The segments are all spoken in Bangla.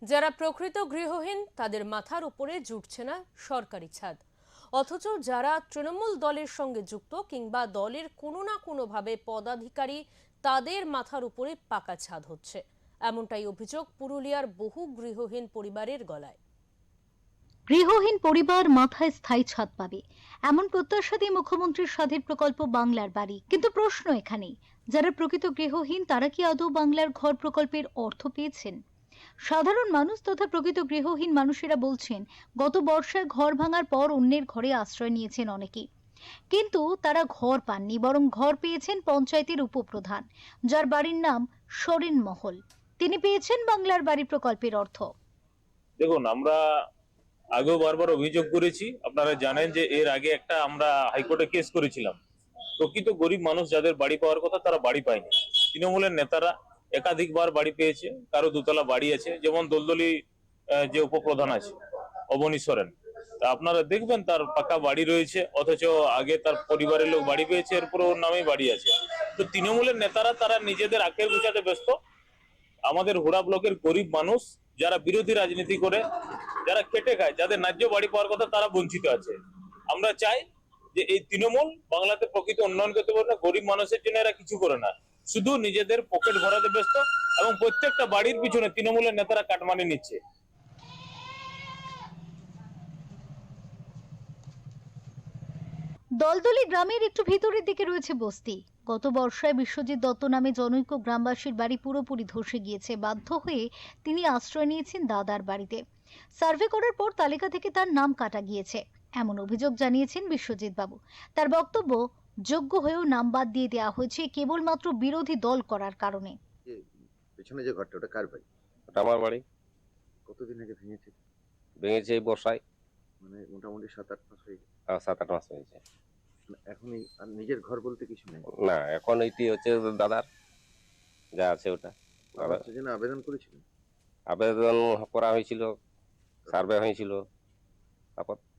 যারা প্রকৃত গৃহহীন তাদের মাথার উপরে জুটছে না সরকারি ছাদ, অথচ যারা তৃণমূল দলের সঙ্গে যুক্ত কিংবা দলের কোনো না কোনোভাবে পদাধিকারী তাদের মাথার উপরে পাকা ছাদ হচ্ছে। এমনটাই অভিযোগ পুরুলিয়ার বহু গৃহহীন পরিবারের গলায়। গৃহহীন পরিবার মাথায় স্থায়ী ছাদ পাবে এমন প্রত্যাশা দিয়ে মুখ্যমন্ত্রীর স্বাধীন প্রকল্প বাংলার বাড়ি। কিন্তু প্রশ্ন এখানেই, যারা প্রকৃত গৃহহীন তারা কি আদৌ বাংলার ঘর প্রকল্পের অর্থ পেয়েছেন? সাধারণ মানুষ তথা প্রকৃত গৃহহীন মানুষেরা বলছেন, গত বর্ষায় ঘর ভাঙার পর অন্যের ঘরে আশ্রয় নিয়েছেন অনেকেই, কিন্তু তারা ঘর পাননি, বরং ঘর পেয়েছেন পঞ্চায়েতের উপপ্রধান, যার বাড়ির নাম সরেন মহল। তিনি পেয়েছেন বাংলার বাড়ি প্রকল্পের অর্থ। দেখুন, আমরা আগেও বারবার অভিযোগ করেছি। আপনারা জানেন যে এর আগে একটা আমরা হাইকোর্টে কেস করেছিলাম। প্রকৃত গরিব মানুষ যাদের বাড়ি পাওয়ার কথা তারা বাড়ি পায়নি। তৃণমূলের নেতারা একাধিকবার বাড়ি পেয়েছে, কারো দোতলা বাড়ি আছে, যেমন দলদলি যে উপপ্রধান আছে অবনী সরেন, তা আপনারা দেখবেন তার পাকা বাড়ি রয়েছে, অথচ আগে তার পরিবারের লোক বাড়ি পেয়েছে, এরপরে ওর নামেই বাড়ি আছে। তো তৃণমূলের নেতারা তারা নিজেদের আখের গুছাতে ব্যস্ত। আমাদের হুড়া ব্লকের গরিব মানুষ যারা বিরোধী রাজনীতি করে, যারা খেটে খায়, যাদের ন্যায্য বাড়ি পাওয়ার কথা তারা বঞ্চিত আছে। আমরা চাই যে এই তৃণমূল বাংলাতে প্রকৃত উন্নয়ন করতে পারে না, গরিব মানুষের জন্য এরা কিছু করে না, শুধু নিজেদের পকেট ভরাতে ব্যস্ত, এবং প্রত্যেকটা বাড়ির পিছনে তৃণমূলের নেতারা কাটমানি নিচ্ছে। দলদলি গ্রামের একটু ভিতরের দিকে রয়েছে বস্তি। গত বর্ষায় বিশ্বজিৎ দত্ত নামে জনৈক গ্রামবাসীর বাড়ি পুরোপুরি ধসে গিয়েছে। বাধ্য হয়ে তিনি আশ্রয় নিয়েছেন দাদার বাড়িতে। সার্ভে করার পর তালিকা থেকে তার নাম কাটা গিয়েছে, এমন অভিযোগ জানিয়েছেন বিশ্বজিৎ বাবু। তার বক্তব্য, যোগ্য হয়েও নাম বাদ দিয়ে দেওয়া হয়েছে কেবলমাত্র বিরোধী দল করার কারণে। পেছনে যে ঘরটা ওটা কার বাড়ি? ওটা আমার বাড়ি। কতদিন আগে ভেঙেছে? ভেঙেছে এই বর্ষায়। মানে মোটামুটি 7-8 মাস হয়ে গেছে। 7-8 মাস হয়েছে। এখন আর নিজের ঘর বলতে কিছু নেই? না, এখন এইটি হচ্ছে দাদার যা আছে ওটা। আবাস যোজনা আবেদন করেছিলেন? আবেদন করা হয়েছিল, সার্ভে হয়েছিল,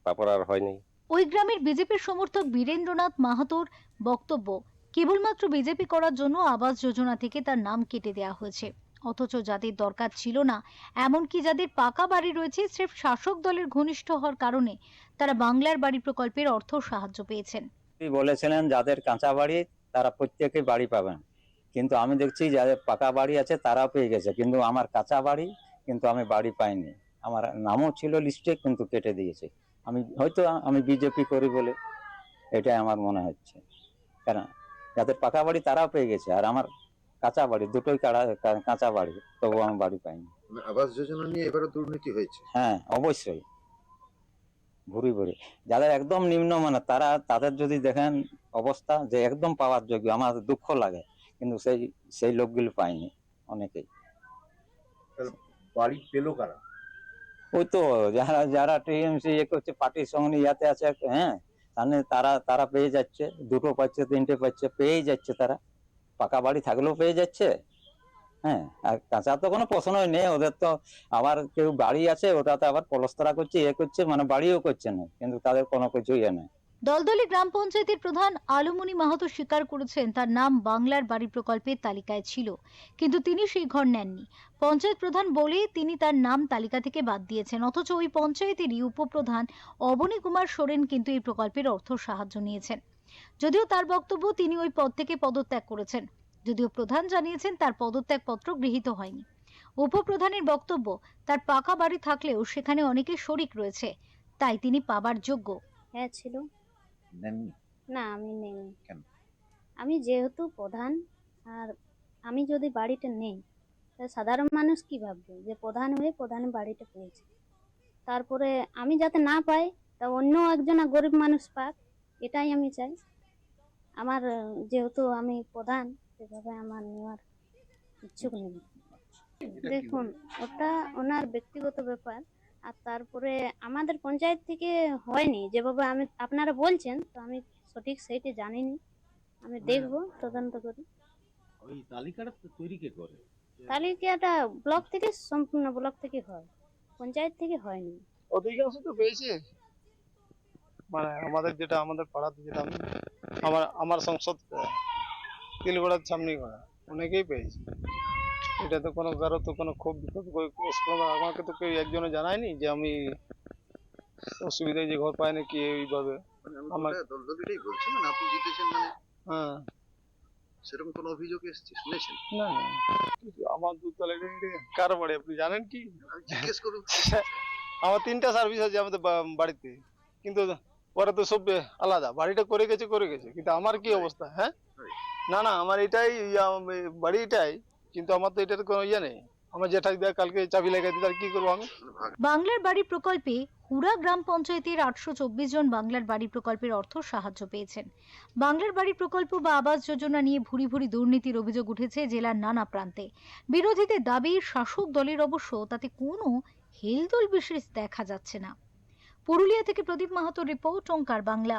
তারপর আর হয়নি। ওই গ্রামের বিজেপির সমর্থক বীরেন্দ্রনাথ মাহাতোর বক্তব্য, কেবলমাত্র বিজেপি করার জন্য আবাস যোজনা থেকে তার নাম কেটে দেওয়া হয়েছে, অথচ যাদের দরকার ছিল না, এমনকি যাদের পাকা বাড়ি রয়েছে, স্রেফ শাসক দলের ঘনিষ্ঠ হওয়ার কারণে তারা বাংলার বাড়ি প্রকল্পের অর্থ সাহায্য পেয়েছেন। বলেছিলেন যাদের কাঁচা বাড়ি তারা প্রত্যেকে বাড়ি পাবেন, কিন্তু আমি দেখছি যাদের পাকা বাড়ি আছে তারাও পেয়ে গেছে, কিন্তু আমার কাঁচা বাড়ি কিন্তু আমি বাড়ি পাইনি। আমার নামও ছিল লিস্টে, কিন্তু কেটে দিয়েছে। আমি বিজেপি করি বলে এটাই আমার মনে হচ্ছে, কারণ যাদের পাকা বাড়ি তারাও পেয়ে গেছে, আর আমার কাঁচা বাড়ি দুটোই কাঁচা বাড়ি, তবু আমি বাড়ি পাইনি। আবাস যোজনা নিয়ে এবারে দুর্নীতি হয়েছে? হ্যাঁ, অবশ্যই ভুরি ভুরি। যাদের একদম নিম্নমানের তাদের যদি দেখেন অবস্থা, যে একদম পাওয়ার যোগ্য, আমার দুঃখ লাগে, কিন্তু সেই লোকগুলো পাইনি অনেকেই। বাড়ি পেলো কারা? ওই তো যারা টিএমসি করছে, পার্টির সঙ্গে ইয়াতে আছে, হ্যাঁ, তাহলে তারা পেয়ে যাচ্ছে, দুটো পাচ্ছে, তিনটে পাচ্ছে, পেয়েই যাচ্ছে তারা। পাকা বাড়ি থাকলেও পেয়ে যাচ্ছে। হ্যাঁ, আর কাঁচা তো কোনো প্রশ্নই নেই ওদের। তো আবার কেউ বাড়ি আছে, ওটাতে আবার পলস্তরা করছে, করছে, মানে বাড়িও করছে না, কিন্তু তাদের কোনো কিছুই নেই। দলদলি গ্রাম পঞ্চায়েতের প্রধান আলুমনি মাহাতো স্বীকার করেছেন তার নাম বাংলার বাড়ি প্রকল্পের তালিকায় ছিল, কিন্তু তিনি সেই ঘর নেননি। পঞ্চায়েত প্রধান বলেই তিনি তার নাম তালিকা থেকে বাদ দিয়েছেন, অথচ ওই পঞ্চায়েতেরই উপপ্রধান অবনী কুমার সোরেন কিন্তু এই প্রকল্পের অর্থ সাহায্য নিয়েছেন। যদিও তার বক্তব্য, তিনি ওই পদ থেকে পদত্যাগ করেছেন, যদিও প্রধান জানিয়েছেন তার পদত্যাগ পত্র গৃহীত হয়নি। উপপ্রধানের বক্তব্য, তার পাকা বাড়ি থাকলেও সেখানে অনেকে শরিক রয়েছে, তাই তিনি পাবার যোগ্য। হ্যাঁ ছিল। নেননি? না, আমি নেইনি। কেন? আমি যেহেতু প্রধান, আর আমি যদি বাড়িটা নেই, তাহলে সাধারণ মানুষ কি ভাববে যে প্রধান হয়ে প্রধানের বাড়িটা পেয়েছে। তারপরে আমি যাতে না পাই, তা অন্য একজন গরিব মানুষ পাক, এটাই আমি চাই। আমার যেহেতু আমি প্রধান, সেভাবে আমার নেওয়ার ইচ্ছুক নেই। দেখুন, ওটা ওনার ব্যক্তিগত ব্যাপার। আর তারপরে আমাদের পঞ্চায়েত থেকে হয়নি যেভাবে আপনারা বলছেন, তো আমি সঠিক সেইটা জানিনি। আমি দেখব, তদন্ত করি। ওই তালিকাটা তৈরি কে করে? তালিকাটা ব্লক থেকে, সম্পূর্ণ ব্লক থেকে হয়, পঞ্চায়েত থেকে হয়নি। অধিকাংশ তো পেয়েছে, মানে আমাদের পাড়াতে যেটা আমার সংসদ কিলগড়ার সামনে করা, অনেকেই পেয়েছে। এটা তো কোনো কারো তো কোনো খুব বিপদ আমাকে তো কেউ একজনে জানায়নি যে আমি অসুবিধায় যে ঘর পাই না কি এইভাবে। মানে আমি আমার- গোটা দলদলিটাই বলছি, মানে আপনি জিতেছেন মানে হ্যাঁ, সেরকম কোনো অভিযোগ এসেছে শুনেছেন? না না, আমার দুতলা কার বাড়ি আপনি জানেন কি? আমি জিজ্ঞেস করুন। আমার 3টা সার্ভিস আছে আমাদের বাড়িতে, কিন্তু পরে তো সব আলাদা। বাড়িটা করে গেছে কিন্তু আমার কি অবস্থা? হ্যাঁ, না না, আমার এটাই বাড়ি এটাই, কিন্তু আমার তো এটার কোনো ইয়ে নেই। আমার জেঠাই দেয় কালকে চাবি লাগাই দিতে, আর কি করবো আমি? মানে ভাগ বাংলার বাড়ি প্রকল্পে হুড়া গ্রাম পঞ্চায়েতের 824 জন বাংলার বাড়ি প্রকল্পের অর্থ সাহায্য পেয়েছেন। বাংলার বাড়ি প্রকল্প বা আবাস যোজনা নিয়ে ভুরি ভুরি দুর্নীতির অভিযোগ উঠেছে জেলার নানা প্রান্তে। বিরোধীদের দাবি, শাসক দলের অবশ্য তাতে কোনো হেলদোল বিশেষ দেখা যাচ্ছে না। পুরুলিয়া থেকে প্রদীপ মাহাতোর রিপোর্ট, ওঙ্কার বাংলা।